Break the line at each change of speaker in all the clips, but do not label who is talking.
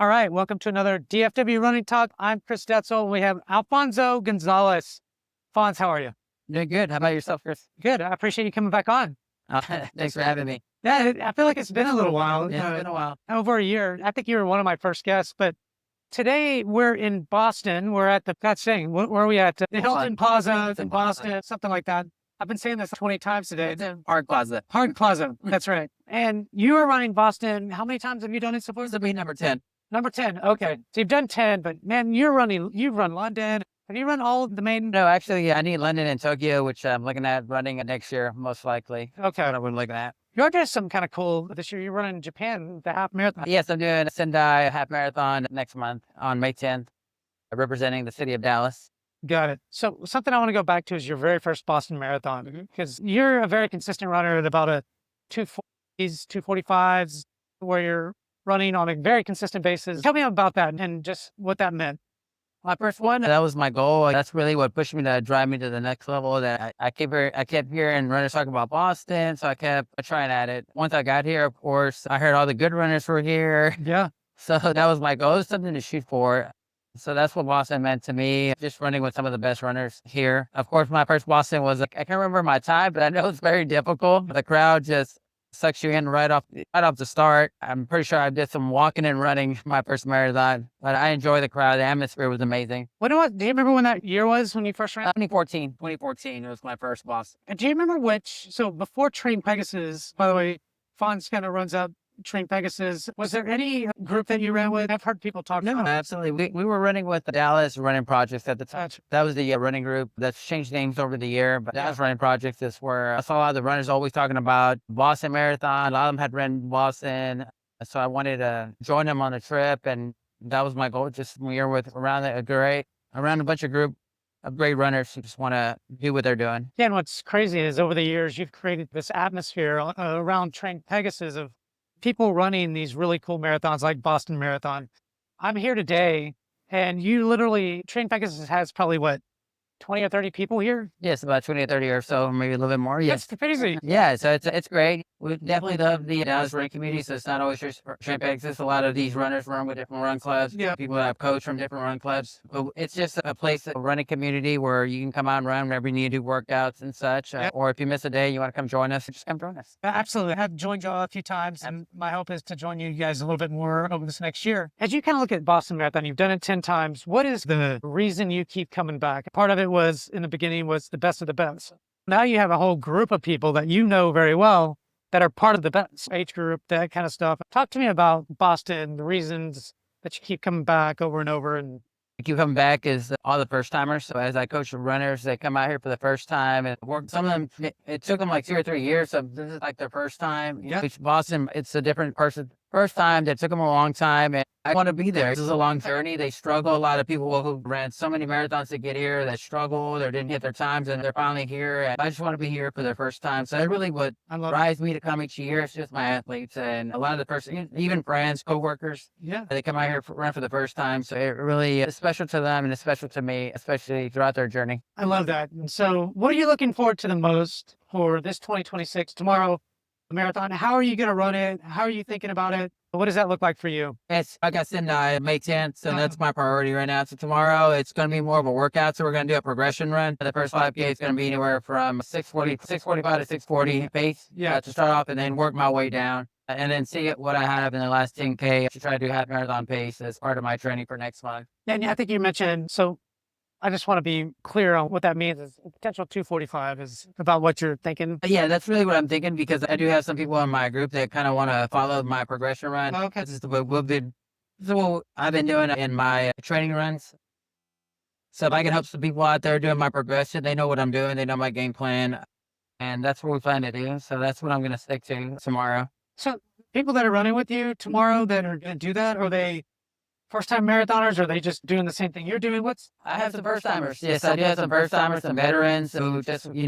All right, welcome to another DFW Running Talk. I'm Chris Detzel. We have Alfonzo Gonzales. Fonz, how are you?
Doing good. How about yourself, Chris?
Good. I appreciate you coming back on.
Thanks for having me.
Yeah, I feel like it's been a little while.
Yeah, it's been a while.
Over a year. I think you were one of my first guests, but today we're in Boston. We're at where are we at? The Hilton Plaza in Boston, something like that. I've been saying this 20 times today.
Park Plaza.
Park Plaza. That's right. And you are running Boston. How many times have you done it so far?
This will be number 10.
Number 10. Okay. So you've done 10, but man, you've run London. Have you run all of the main?
No, actually, I need London and Tokyo, which I'm looking at running next year, most likely.
Okay.
What I'm looking at.
You're doing some kind of cool this year. You're running Japan, the half marathon.
Yes, I'm doing Sendai Half Marathon next month on May 10th, representing the city of Dallas.
Got it. So something I want to go back to is your very first Boston Marathon, because you're a very consistent runner at about a 240s, 245s, where you're running on a very consistent basis. Tell me about that and just what that meant.
My first one, that was my goal. That's really what pushed me to drive me to the next level. That I kept hearing runners talking about Boston, so I kept trying at it. Once I got here, of course, I heard all the good runners were here.
Yeah.
So that was my goal. It was something to shoot for. So that's what Boston meant to me, just running with some of the best runners here. Of course, my first Boston was, I can't remember my time, but I know it's very difficult. The crowd just sucks you in right off the start. I'm pretty sure I did some walking and running my first marathon, but I enjoy the crowd. The atmosphere was amazing.
Do you remember when that year was when you first ran?
2014 was my first Boston.
And do you remember so before Train Pegasus, by the way, Fonz kind of runs up Train Pegasus. Was there any group that you ran with? I've heard people talk about.
No, absolutely. We were running with the Dallas Running Projects at the time. That was the running group that's changed names over the year. But Dallas Running Projects is where I saw a lot of the runners always talking about Boston Marathon. A lot of them had run Boston. So I wanted to join them on the trip. And that was my goal. Just we were around a bunch of group of great runners who just want to do what they're doing.
Yeah, and what's crazy is over the years, you've created this atmosphere around Train Pegasus of people running these really cool marathons like Boston Marathon. I'm here today, and Train Pegasus has probably 20 or 30 people here?
Yes, about 20 or 30 or so, maybe a little bit more. Yes.
That's crazy.
Yeah, so it's great. We definitely love the Dallas running community, so it's not always just Train Pegasus. A lot of these runners run with different run clubs.
Yeah.
People that have coached from different run clubs. But it's just a place, a running community where you can come out and run whenever you need to do workouts and such.
Yeah.
Or if you miss a day, you want to come join us, just come join us.
Absolutely. I've joined y'all a few times, and my hope is to join you guys a little bit more over this next year. As you kind of look at Boston Marathon, you've done it 10 times. What is the reason you keep coming back? Part of it was, in the beginning, was the best of the best. Now you have a whole group of people that you know very well that are part of the best age group, that kind of stuff. Talk to me about Boston, the reasons that you keep coming back over and over. And
keep coming back is all the first timers. So as I coach the runners, they come out here for the first time and work. Some of them, it took them like 2 or 3 years. So this is like their first time.
Yeah.
Boston, it's a different person. First time, that took them a long time, and I want to be there. This is a long journey. They struggle. A lot of people who ran so many marathons to get here that struggled or didn't hit their times, and they're finally here. And I just want to be here for their first time. So that's really what drives me to come each year. It's just my athletes and a lot of the even friends, coworkers.
Yeah,
they come out here run for the first time. So it really is special to them and it's special to me, especially throughout their journey.
I love that. And so, what are you looking forward to the most for this 2026 tomorrow? Marathon. How are you going to run it? How are you thinking about it? What does that look like for you?
It's like I said, May 10th, so that's my priority right now. So tomorrow it's going to be more of a workout. So we're going to do a progression run. The first 5K is going to be anywhere from 6:45 to 6:40 pace. Yeah, to start off, and then work my way down, and then see what I have in the last 10K to try to do half marathon pace as part of my training for next month.
And I think you mentioned so. I just want to be clear on what that means. Is potential 245 is about what you're thinking.
Yeah, that's really what I'm thinking, because I do have some people in my group that kind of want to follow my progression run.
Okay.
This is what I've been doing in my training runs. So if I can help some people out there doing my progression, they know what I'm doing. They know my game plan. And that's what we plan to do. So that's what I'm going to stick to tomorrow.
So people that are running with you tomorrow that are going to do that, are they first-time marathoners, or are they just doing the same thing you're doing?
I have some first-timers. Yes, I do have some first-timers, some veterans who just, they're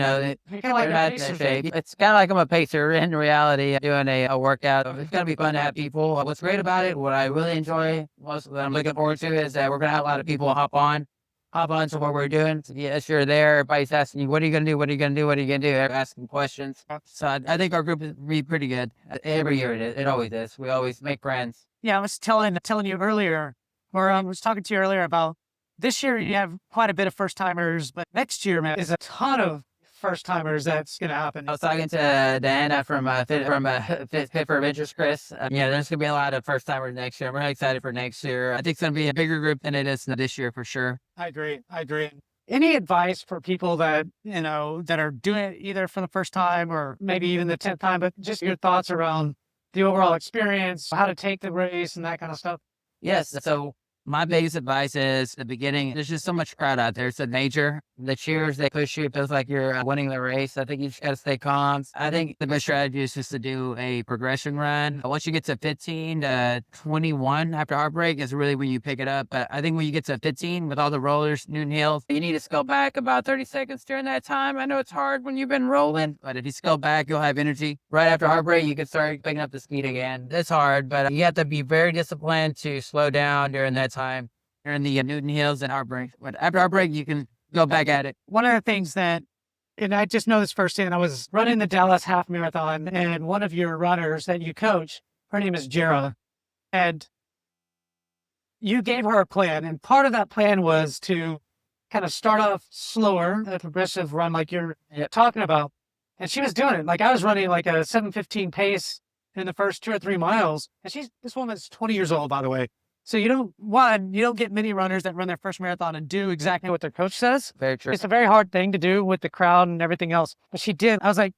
not in shape. It's kind of like I'm a pacer in reality, doing a workout. It's going to be fun to have people. What's great about it, what I really enjoy, most that I'm looking forward to, is that we're going to have a lot of people hop on hop on to what we're doing. Yes, you're there. Everybody's asking you, what are you going to do? What are you going to do? What are you going to do? They're asking questions. So I think our group is really pretty good. Every year it is. It always is. We always make friends.
Yeah, I was telling you earlier, or I was talking to you earlier about this year you have quite a bit of first timers, but next year, man, is a ton of first timers that's going to happen.
I was talking to Diana from Fit for Adventures, Chris. Yeah, there's going to be a lot of first timers next year. I'm really excited for next year. I think it's going to be a bigger group than it is this year for sure.
I agree. Any advice for people that, that are doing it either for the first time or maybe even the 10th time, but just your thoughts around the overall experience, how to take the race and that kind of stuff?
Yes. So my biggest advice is the beginning. There's just so much crowd out there. It's a nature. The cheers, they push you. It feels like you're winning the race. I think you just got to stay calm. I think the best strategy is just to do a progression run. Once you get to 15 to 21 after Heartbreak is really when you pick it up. But I think when you get to 15 with all the rollers, Newton Hills, you need to scale back about 30 seconds during that time. I know it's hard when you've been rolling, but if you scale back, you'll have energy. Right after Heartbreak, you can start picking up the speed again. It's hard, but you have to be very disciplined to slow down during that time, during the Newton Hills and Heartbreak. But after Heartbreak, you can go back at it.
One of the things that, and I just know this firsthand, I was running the Dallas Half Marathon, and one of your runners that you coach, her name is Jera, and you gave her a plan, and part of that plan was to kind of start off slower, a progressive run like you're talking about, and she was doing it. Like I was running like a 7:15 pace in the first 2 or 3 miles, and this woman's 20 years old, by the way. So you don't get many runners that run their first marathon and do exactly what their coach says.
Very true.
It's a very hard thing to do with the crowd and everything else. But she did. I was like,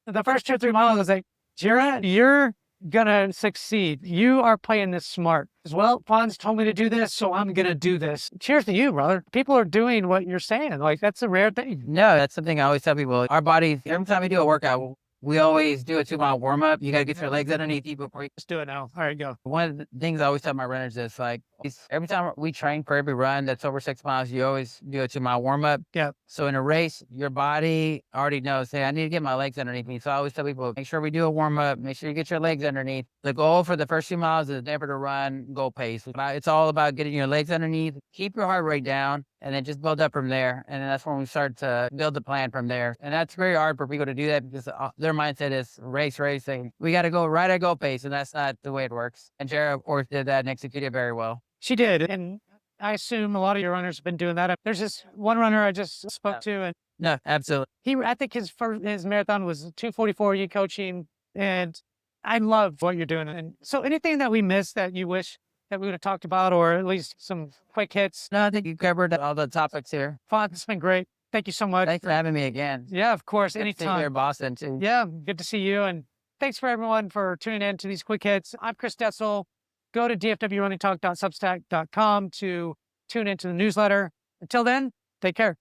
the first 2 or 3 miles, I was like, Jera, you're going to succeed. You are playing this smart. Well, Fonz told me to do this, so I'm going to do this. Cheers to you, brother. People are doing what you're saying. Like, that's a rare thing.
No, that's something I always tell people. Our body, every time we do a workout, we always do a 2-mile warm up. You got to get your legs underneath you before you
just do it now. All right, go.
One of the things I always tell my runners is like, every time we train for every run that's over 6 miles, you always do a 2-mile warm up.
Yeah.
So in a race, your body already knows, hey, I need to get my legs underneath me. So I always tell people, make sure we do a warm up. Make sure you get your legs underneath. The goal for the first 2 miles is never to run goal pace. It's all about getting your legs underneath, keep your heart rate down, and then just build up from there. And then that's when we start to build the plan from there. And that's very hard for people to do that because their mindset is racing. We got to go right at goal pace, and that's not the way it works. And Jera, of course, did that and executed very well.
She did. And I assume a lot of your runners have been doing that. There's this one runner I just spoke to. And
no, absolutely.
I think his marathon was 2:44, you coaching. And I love what you're doing. And so anything that we missed that you wish that we would have talked about, or at least some quick hits?
No, I think you covered all the topics here.
Fonz, it's been great. Thank you so much.
Thanks for having me again.
Yeah, of course. Anytime.
Here in Boston, too.
Yeah, good to see you. And thanks for everyone for tuning in to these quick hits. I'm Chris Detzel. Go to dfwrunningtalk.substack.com to tune into the newsletter. Until then, take care.